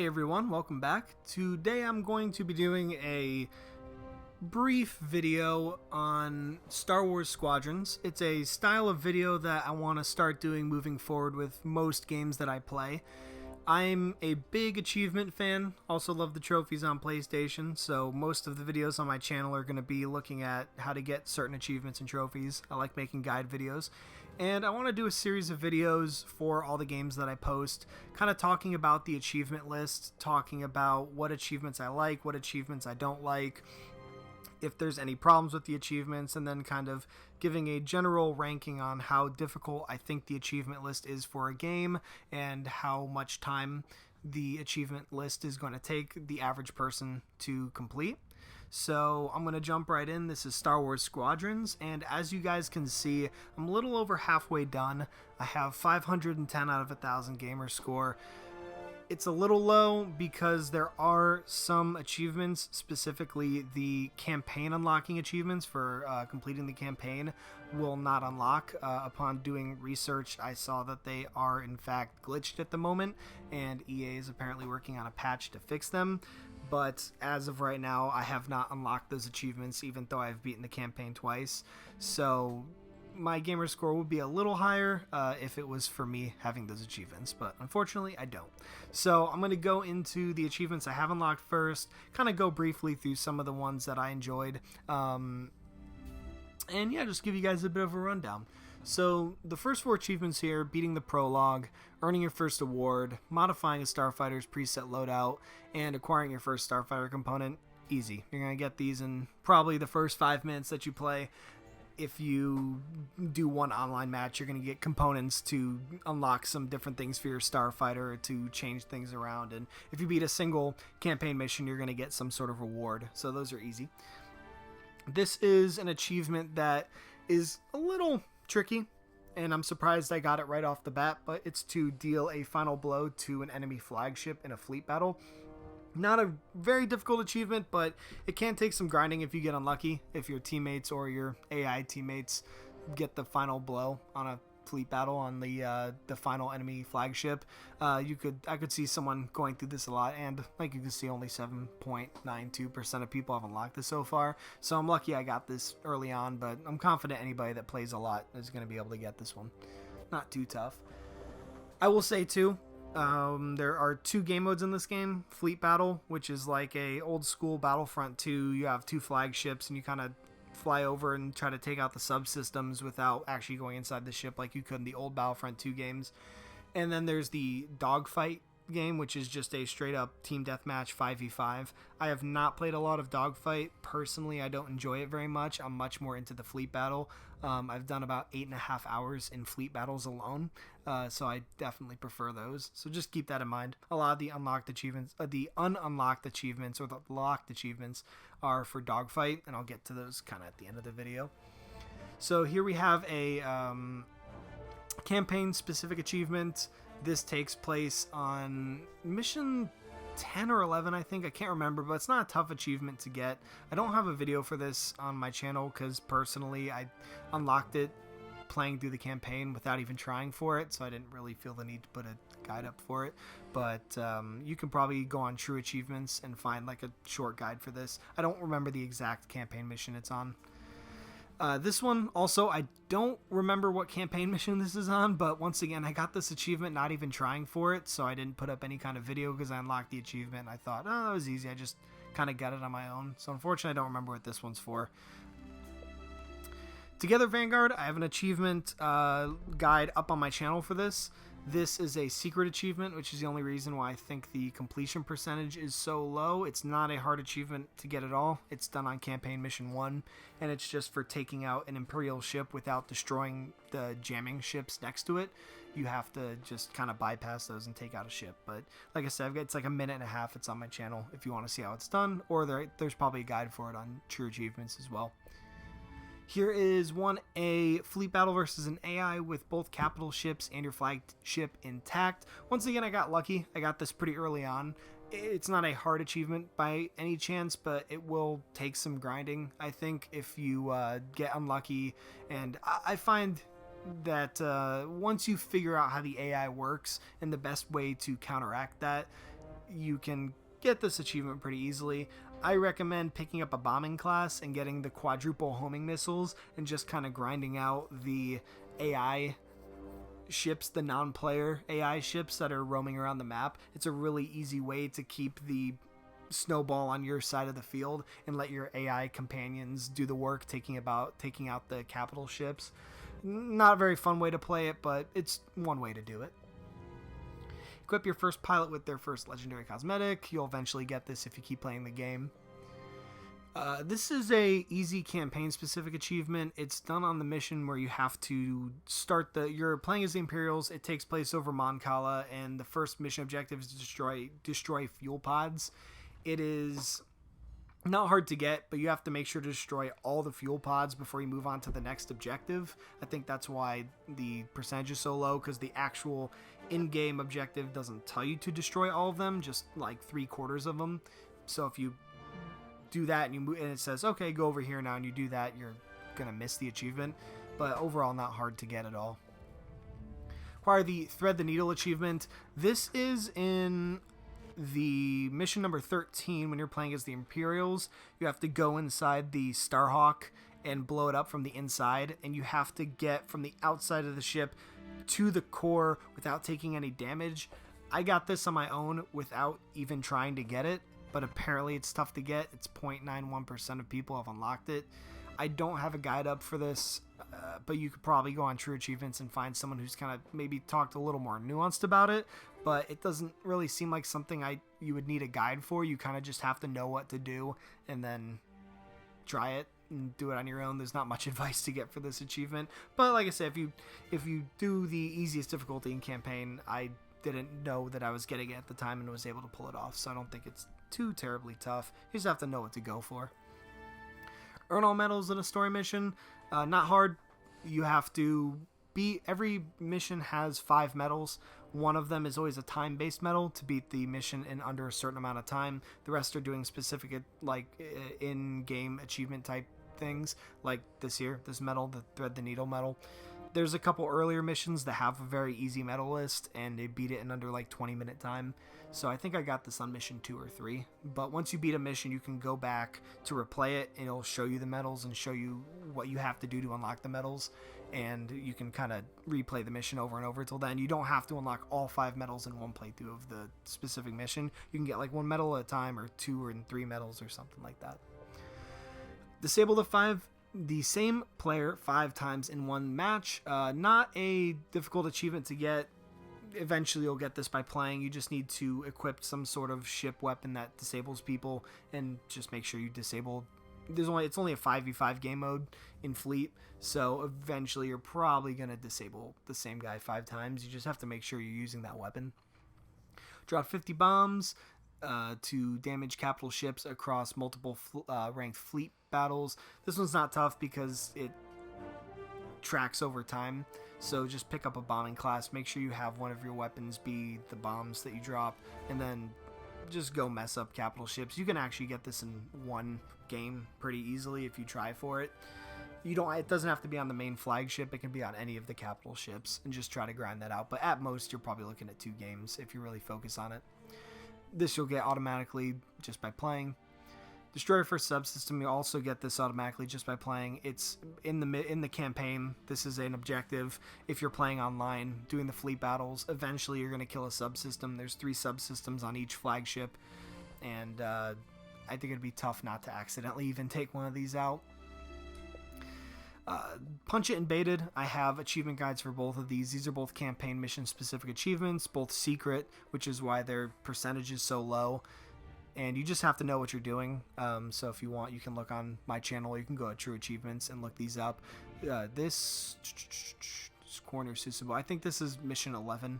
everyone, welcome back. Today I'm going to be doing a brief video on Star Wars Squadrons. It's a style of video that I want to start doing moving forward with most games that I play. I'm a big achievement fan, also love the trophies on PlayStation, so most of the videos on my channel are going to be looking at how to get certain achievements and trophies. I like making guide videos, and I want to do a series of videos for all the games that I post, kind of talking about the achievement list, talking about what achievements I like, what achievements I don't like, if there's any problems with the achievements, and then kind of giving a general ranking on how difficult I think the achievement list is for a game and how much time the achievement list is going to take the average person to complete. So I'm going to jump right in. This is Star Wars Squadrons, and as you guys can see, I'm a little over halfway done. I have 510 out of 1,000 gamer score. It's a little low because there are some achievements, specifically the campaign unlocking achievements for completing the campaign will not unlock. Upon doing research, I saw that they are in fact glitched at the moment, and EA is apparently working on a patch to fix them. But as of right now, I have not unlocked those achievements, even though I've beaten the campaign twice. So my gamer score would be a little higher if it was for me having those achievements, but unfortunately I don't. So I'm going to go into the achievements I have unlocked first, kind of go briefly through some of the ones that I enjoyed, and yeah, just give you guys a bit of a rundown. So the first 4 achievements here: beating the prologue, earning your first award, modifying a starfighter's preset loadout, and acquiring your first starfighter component. Easy. You're going to get these in probably the first 5 minutes that you play. If you do one online match, you're going to get components to unlock some different things for your starfighter to change things around, and if you beat a single campaign mission, you're going to get some sort of reward. So those are easy. This is an achievement that is a little tricky, and I'm surprised I got it right off the bat, but it's to deal a final blow to an enemy flagship in a fleet battle. Not a very difficult achievement, but it can take some grinding if you get unlucky. If your teammates or your AI teammates get the final blow on a fleet battle on the final enemy flagship, I could see someone going through this a lot, and like you can see, only 7.92% of people have unlocked this so far. So I'm lucky I got this early on, but I'm confident anybody that plays a lot is going to be able to get this one. Not too tough. I will say too, there are 2 game modes in this game. Fleet Battle, which is like a old school Battlefront 2. You have 2 flagships and you kind of fly over and try to take out the subsystems without actually going inside the ship like you could in the old Battlefront 2 games. And then there's the Dogfight game, which is just a straight up team deathmatch 5v5. I have not played a lot of Dogfight. Personally, I don't enjoy it very much. I'm much more into the Fleet Battle. I've done about 8.5 hours in Fleet Battles alone, so I definitely prefer those. So just keep that in mind. A lot of the unlocked achievements, the ununlocked achievements, or the locked achievements are for Dogfight, and I'll get to those kind of at the end of the video. So here we have a campaign specific achievement. This takes place on mission 10 or 11, I think. I can't remember, but it's not a tough achievement to get. I don't have a video for this on my channel because personally I unlocked it playing through the campaign without even trying for it, so I didn't really feel the need to put a guide up for it. But you can probably go on True Achievements and find like a short guide for this. I don't remember the exact campaign mission it's on. This one, also, I don't remember what campaign mission this is on, but once again, I got this achievement not even trying for it, so I didn't put up any kind of video because I unlocked the achievement, and I thought, oh, that was easy, I just kind of got it on my own. So unfortunately, I don't remember what this one's for. Together Vanguard, I have an achievement guide up on my channel for this. This is a secret achievement, which is the only reason why I think the completion percentage is so low. It's not a hard achievement to get at all. It's done on campaign mission 1, and it's just for taking out an Imperial ship without destroying the jamming ships next to it. You have to just kind of bypass those and take out a ship. But like I said, it's like 1.5 minutes. It's on my channel if you want to see how it's done, or there's probably a guide for it on True Achievements as well. Here is 1A fleet battle versus an AI with both capital ships and your flagship intact. Once again, I got lucky. I got this pretty early on. It's not a hard achievement by any chance, but it will take some grinding, I think, if you get unlucky. And I find that once you figure out how the AI works and the best way to counteract that, you can get this achievement pretty easily. I recommend picking up a bombing class and getting the quadruple homing missiles and just kind of grinding out the AI ships, the non-player AI ships that are roaming around the map. It's a really easy way to keep the snowball on your side of the field and let your AI companions do the work, taking out the capital ships. Not a very fun way to play it, but it's one way to do it. Equip your first pilot with their first legendary cosmetic. You'll eventually get this if you keep playing the game. This is a easy campaign specific achievement. It's done on the mission where you have to start you're playing as the Imperials. It takes place over Mon Cala, and the first mission objective is to destroy fuel pods. It is not hard to get, but you have to make sure to destroy all the fuel pods before you move on to the next objective. I think that's why the percentage is so low, because the actual in-game objective doesn't tell you to destroy all of them, just like 3/4 of them. So if you do that and you move, and it says, okay, go over here now, and you do that, you're gonna miss the achievement. But overall, not hard to get at all. Acquire the Thread the Needle achievement. This is in the mission number 13. When you're playing as the Imperials, you have to go inside the Starhawk and blow it up from the inside, and you have to get from the outside of the ship to the core without taking any damage. I got this on my own without even trying to get it, but apparently it's tough to get. It's 0.91% of people have unlocked it. I don't have a guide up for this, but you could probably go on True Achievements and find someone who's kind of maybe talked a little more nuanced about it, but it doesn't really seem like something you would need a guide for. You kind of just have to know what to do and then try it and do it on your own. There's not much advice to get for this achievement, but like I said, if you do the easiest difficulty in campaign, I didn't know that I was getting it at the time and was able to pull it off, so I don't think it's too terribly tough. You just have to know what to go for. Earn all medals in a story mission. Not hard. You have to beat, every mission has 5 medals. One of them is always a time-based medal to beat the mission in under a certain amount of time. The rest are doing specific, like, in-game achievement type things, like this medal, the Thread the Needle medal. There's a couple earlier missions that have a very easy medal list, and they beat it in under like 20-minute time. So I think I got this on mission 2 or 3. But once you beat a mission, you can go back to replay it, and it'll show you the medals and show you what you have to do to unlock the medals. And you can kind of replay the mission over and over till then. You don't have to unlock all 5 medals in one playthrough of the specific mission. You can get like 1 medal at a time, or 2 or 3 medals, or something like that. Disable the same player 5 times in one match. Not a difficult achievement to get. Eventually you'll get this by playing. You just need to equip some sort of ship weapon that disables people, and just make sure you disable. It's only a 5v5 game mode in Fleet, so eventually you're probably going to disable the same guy 5 times. You just have to make sure you're using that weapon. Drop 50 bombs to damage capital ships across multiple ranked fleet battles. This one's not tough because it tracks over time, so just pick up a bombing class. Make sure you have one of your weapons be the bombs that you drop, and then just go mess up capital ships. You can actually get this in one game pretty easily if you try for it. It doesn't have to be on the main flagship. It can be on any of the capital ships, and just try to grind that out. But at most, you're probably looking at 2 games if you really focus on it. This you'll get automatically just by playing. Destroyer for subsystem, you also get this automatically just by playing. It's in the campaign. This is an objective. If you're playing online, doing the fleet battles, eventually you're going to kill a subsystem. There's 3 subsystems on each flagship, and I think it'd be tough not to accidentally even take one of these out. Punch It and Baited, I have achievement guides for both of these. These are both campaign mission specific achievements, both secret, which is why their percentage is so low, and you just have to know what you're doing. So if you want, you can look on my channel, or you can go to True Achievements and look these up. This Corner Susible, I think this is mission 11,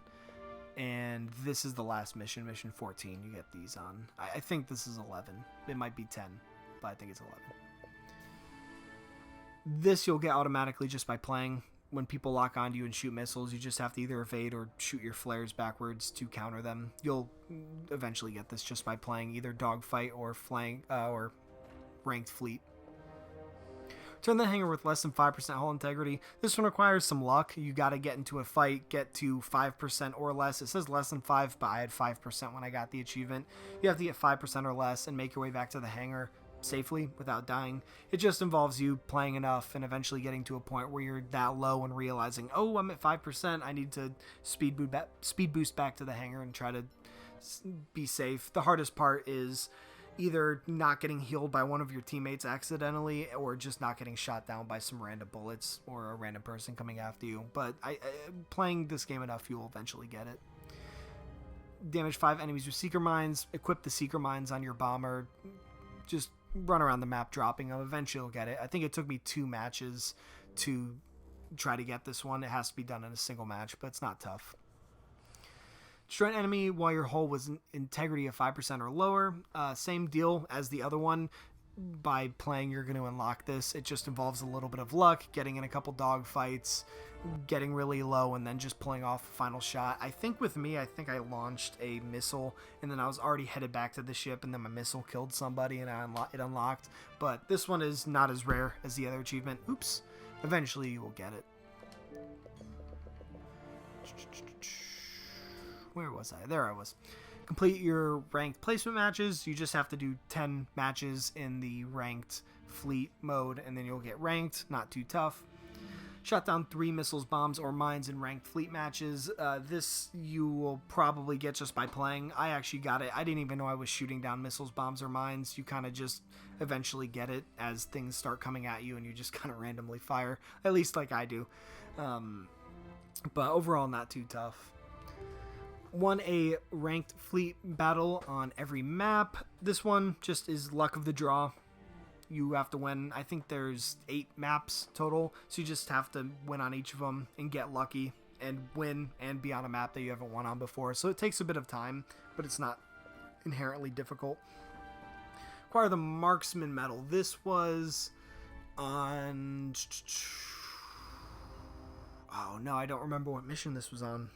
and this is the last mission, mission 14. You get these on. I think this is 11. It might be 10, but I think it's 11. This you'll get automatically just by playing. When people lock onto you and shoot missiles, you just have to either evade or shoot your flares backwards to counter them. You'll eventually get this just by playing either dogfight or flank or ranked fleet. Turn the hangar with less than 5% hull integrity. This one requires some luck. You got to get into a fight, get to 5% or less. It says less than 5, but I had 5% when I got the achievement. You have to get 5% or less and make your way back to the hangar safely without dying. It just involves you playing enough and eventually getting to a point where you're that low and realizing, oh, I'm at 5%. I need to speed boost back to the hangar and try to be safe. The hardest part is either not getting healed by one of your teammates accidentally or just not getting shot down by some random bullets or a random person coming after you. But playing this game enough, you'll eventually get it. Damage 5 enemies with Seeker Mines. Equip the Seeker Mines on your bomber. Just run around the map dropping them. Eventually you'll get it. I think it took me 2 matches to try to get this one. It has to be done in a single match, but it's not tough. Destroy an enemy while your hull was integrity of 5% or lower. Same deal as the other one. By playing, you're going to unlock this. It just involves a little bit of luck, getting in a couple dog fights, getting really low, and then just pulling off a final shot. I think with me, I launched a missile, and then I was already headed back to the ship, and then my missile killed somebody, and it unlocked. But this one is not as rare as the other achievement. Oops. Eventually, you will get it. Where was I? There I was. Complete your ranked placement matches. You just have to do 10 matches in the ranked fleet mode, and then you'll get ranked. Not too tough. Shot down 3 missiles, bombs, or mines in ranked fleet matches. This you will probably get just by playing. I actually got it. I didn't even know I was shooting down missiles, bombs, or mines. You kind of just eventually get it as things start coming at you, and you just kind of randomly fire. At least like I do. But overall, not too tough. Won a ranked fleet battle on every map. This one just is luck of the draw. You have to win. I think there's 8 maps total, so you just have to win on each of them and get lucky and win and be on a map that you haven't won on before. So it takes a bit of time, but it's not inherently difficult. Acquire the Marksman medal. This was on... Oh no, I don't remember what mission this was on.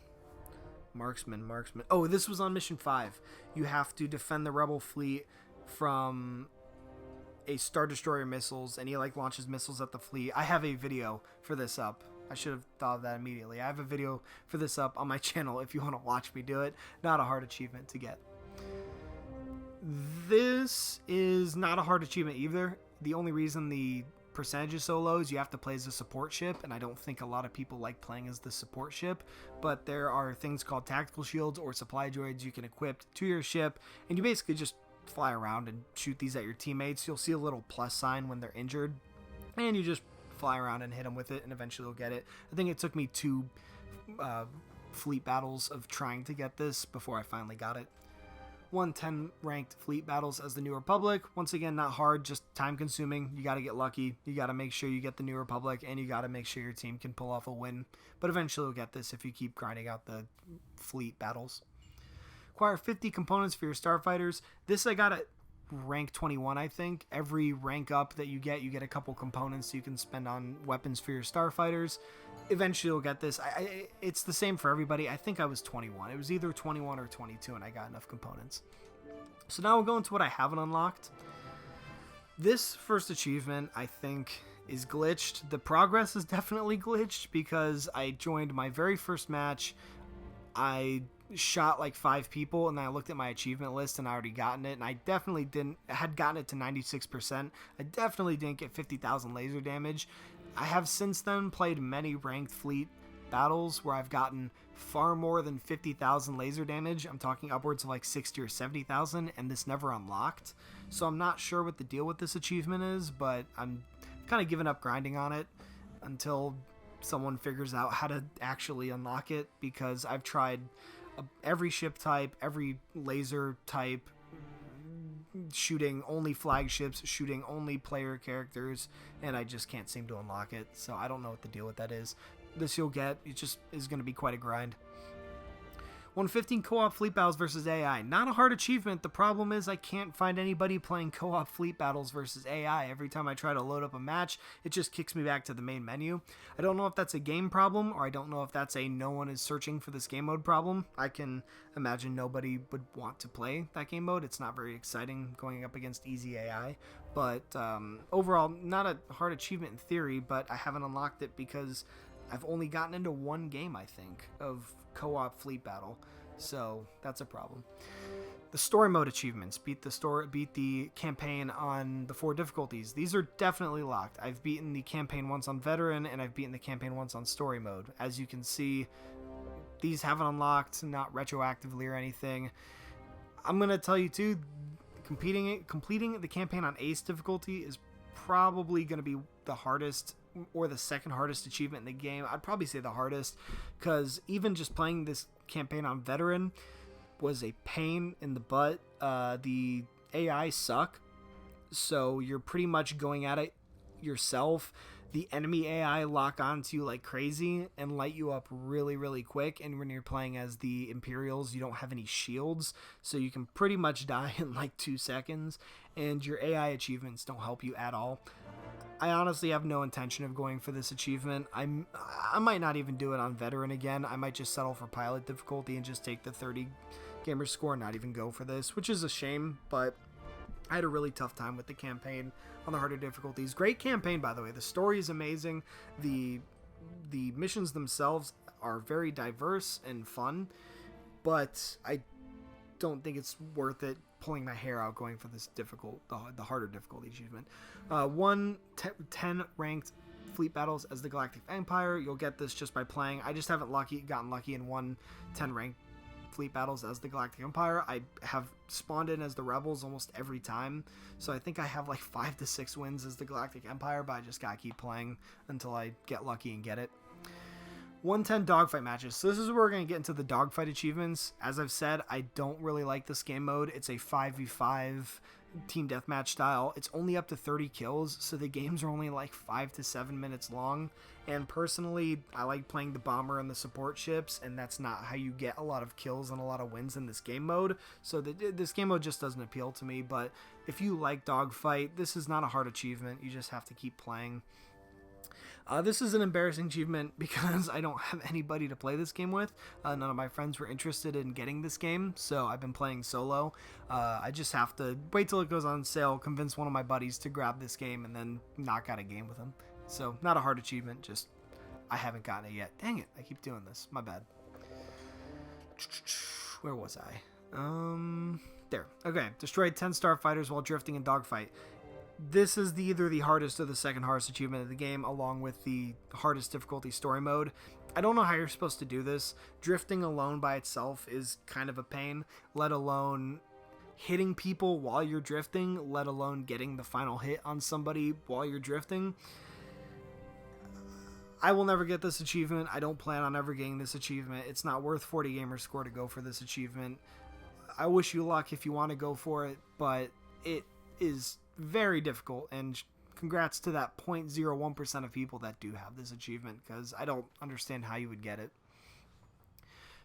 Marksman. Oh, this was on mission 5. You have to defend the rebel fleet from a Star Destroyer missiles, and he launches missiles at the fleet. I have a video for this up. I should have thought of that immediately. I have a video for this up on my channel if you want to watch me do it. Not a hard achievement to get. This is not a hard achievement either. The only reason the percentage is so low is you have to play as a support ship, and I don't think a lot of people like playing as the support ship, but there are things called tactical shields or supply droids you can equip to your ship, and you basically just fly around and shoot these at your teammates. You'll see a little plus sign when they're injured, and you just fly around and hit them with it, and eventually you'll get it. I think it took me 2 fleet battles of trying to get this before I finally got it. Won 10 ranked fleet battles as the New Republic. Once again, not hard, just time consuming. You got to get lucky. You got to make sure you get the New Republic, and you got to make sure your team can pull off a win. But eventually you'll get this if you keep grinding out the fleet battles. Acquire 50 components for your starfighters. This I got at rank 21, I think. Every rank up that you get a couple components you can spend on weapons for your starfighters. Eventually you'll get this. It's the same for everybody. I think I was 21. It was either 21 or 22, and I got enough components. So now we'll go into what I haven't unlocked. This first achievement, I think, is glitched. The progress is definitely glitched because I joined my very first match. I shot 5 people, and then I looked at my achievement list and I already gotten it, and I definitely had gotten it to 96%. I definitely didn't get 50,000 laser damage. I have since then played many ranked fleet battles where I've gotten far more than 50,000 laser damage. I'm talking upwards of 60 or 70,000, and this never unlocked. So I'm not sure what the deal with this achievement is, but I'm kind of giving up grinding on it until someone figures out how to actually unlock it, because I've tried every ship type, every laser type, shooting only flagships, shooting only player characters, and I just can't seem to unlock it. So I don't know what the deal with that is. This you'll get. It just is going to be quite a grind. Won 15 co-op fleet battles versus AI. Not a hard achievement. The problem is I can't find anybody playing co-op fleet battles versus AI. Every time I try to load up a match, it just kicks me back to the main menu. I don't know if that's a game problem, or I don't know if that's a no one is searching for this game mode problem. I can imagine nobody would want to play that game mode. It's not very exciting going up against easy AI. But overall, not a hard achievement in theory, but I haven't unlocked it because I've only gotten into one game, I think, of co-op fleet battle, so that's a problem. The story mode achievements: beat the campaign on the 4 difficulties. These are definitely locked. I've beaten the campaign once on veteran, and I've beaten the campaign once on story mode. As you can see, these haven't unlocked, not retroactively or anything. I'm gonna tell you too, completing the campaign on ace difficulty is probably gonna be the hardest, or the second hardest achievement in the game. I'd probably say the hardest, because even just playing this campaign on veteran was a pain in the butt. The AI suck, so you're pretty much going at it yourself. The enemy AI lock onto you like crazy and light you up really, really quick, and when you're playing as the Imperials, you don't have any shields, so you can pretty much die in like 2 seconds, and your AI achievements don't help you at all. I honestly have no intention of going for this achievement. I might not even do it on veteran again. I might just settle for pilot difficulty and just take the 30 gamer score and not even go for this, which is a shame, but I had a really tough time with the campaign on the harder difficulties. Great campaign, by the way. The story is amazing. The missions themselves are very diverse and fun, but I don't think it's worth it pulling my hair out going for this the harder difficulty achievement. 10 ranked fleet battles as the Galactic Empire. You'll get this just by playing. I just haven't gotten lucky and 10 ranked fleet battles as the Galactic Empire. I have spawned in as the Rebels almost every time, so I think I have like 5 to 6 wins as the Galactic Empire, but I just gotta keep playing until I get lucky and get it. 110 dogfight matches. So this is where we're going to get into the dogfight achievements. As I've said, I don't really like this game mode. It's a 5v5 team deathmatch style. It's only up to 30 kills, so the games are only like 5 to 7 minutes long. And personally, I like playing the bomber and the support ships, and that's not how you get a lot of kills and a lot of wins in this game mode. So this game mode just doesn't appeal to me, but if you like dogfight, this is not a hard achievement. You just have to keep playing. This is an embarrassing achievement because I don't have anybody to play this game with. None of my friends were interested in getting this game, so I've been playing solo. I just have to wait till it goes on sale, convince one of my buddies to grab this game, and then knock out a game with him. So, not a hard achievement, just I haven't gotten it yet. Dang it, I keep doing this. My bad. Where was I? There. Okay, destroyed 10 starfighters while drifting in dogfight. This is either the hardest or the second hardest achievement of the game, along with the hardest difficulty story mode. I don't know how you're supposed to do this. Drifting alone by itself is kind of a pain, let alone hitting people while you're drifting, let alone getting the final hit on somebody while you're drifting. I will never get this achievement. I don't plan on ever getting this achievement. It's not worth 40 gamer score to go for this achievement. I wish you luck if you want to go for it, but it is very difficult, and congrats to that 0.01% of people that do have this achievement, because I don't understand how you would get it.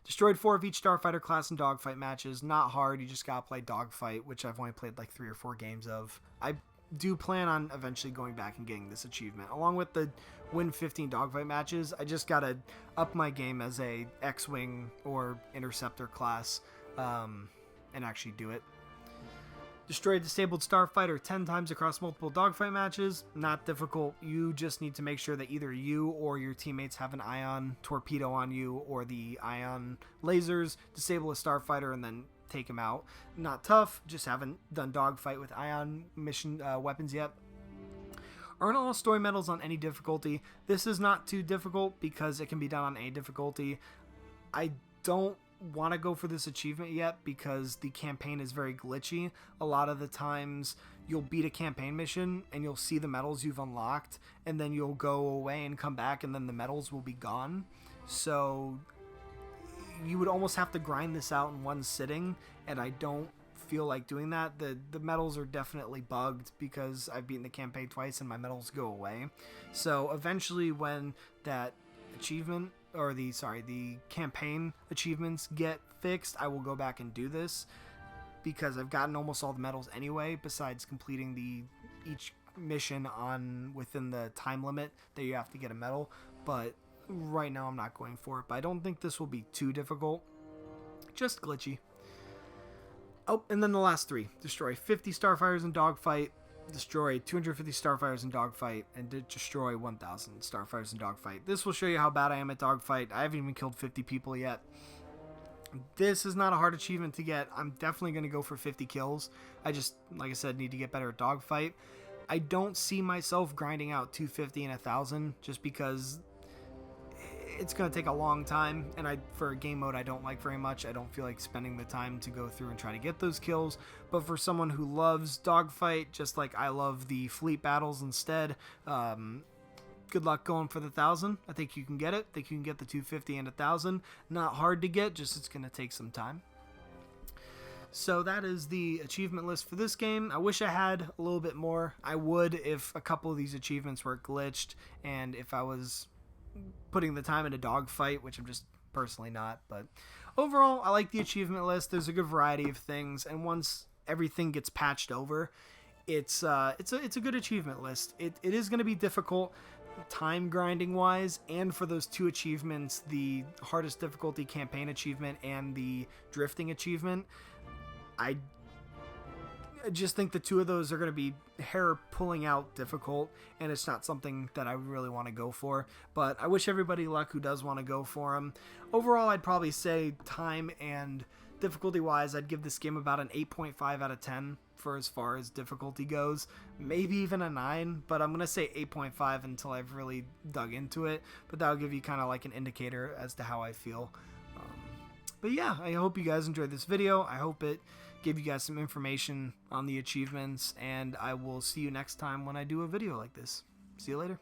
Destroyed 4 of each starfighter class in dogfight matches. Not hard, you just gotta play dogfight, which I've only played like 3 or 4 games of. I do plan on eventually going back and getting this achievement. Along with the win 15 dogfight matches, I just gotta up my game as a X-Wing or Interceptor class and actually do it. Destroyed disabled starfighter 10 times across multiple dogfight matches. Not difficult. You just need to make sure that either you or your teammates have an ion torpedo on you or the ion lasers. Disable a starfighter and then take him out. Not tough. Just haven't done dogfight with ion mission weapons yet. Earn all story medals on any difficulty. This is not too difficult because it can be done on any difficulty. I don't want to go for this achievement yet because the campaign is very glitchy. A lot of the times you'll beat a campaign mission and you'll see the medals you've unlocked, and then you'll go away and come back and then the medals will be gone. So you would almost have to grind this out in one sitting, and I don't feel like doing that. The medals are definitely bugged because I've beaten the campaign twice and my medals go away. So eventually when that achievement or the campaign achievements get fixed, I will go back and do this, because I've gotten almost all the medals anyway, besides completing each mission within the time limit that you have to get a medal. But right now I'm not going for it, but I don't think this will be too difficult, just glitchy. Oh, and then the last 3: destroy 50 starfires in dogfight, destroy 250 starfires in dogfight, and destroy 1,000 starfires in dogfight. This will show you how bad I am at dogfight. I haven't even killed 50 people yet. This is not a hard achievement to get. I'm definitely going to go for 50 kills. I just, like I said, need to get better at dogfight. I don't see myself grinding out 250 and 1,000 just because it's going to take a long time, and for a game mode I don't like very much. I don't feel like spending the time to go through and try to get those kills. But for someone who loves dogfight, just like I love the fleet battles instead, good luck going for the 1,000. I think you can get it. I think you can get the 250 and 1,000. Not hard to get, just it's going to take some time. So that is the achievement list for this game. I wish I had a little bit more. I would if a couple of these achievements were glitched, and if I was putting the time into dogfight, which I'm just personally not. But overall, I like the achievement list. There's a good variety of things, and once everything gets patched over, it's a good achievement list. It is going to be difficult time grinding wise, and for those 2 achievements, the hardest difficulty campaign achievement and the drifting achievement, I just think the 2 of those are going to be hair pulling out difficult, and it's not something that I really want to go for. But I wish everybody luck who does want to go for them. Overall, I'd probably say time and difficulty wise, I'd give this game about an 8.5 out of 10 for as far as difficulty goes, maybe even a 9, but I'm going to say 8.5 until I've really dug into it. But that'll give you kind of like an indicator as to how I feel. But yeah, I hope you guys enjoyed this video. I hope it gave you guys some information on the achievements, and I will see you next time when I do a video like this. See you later.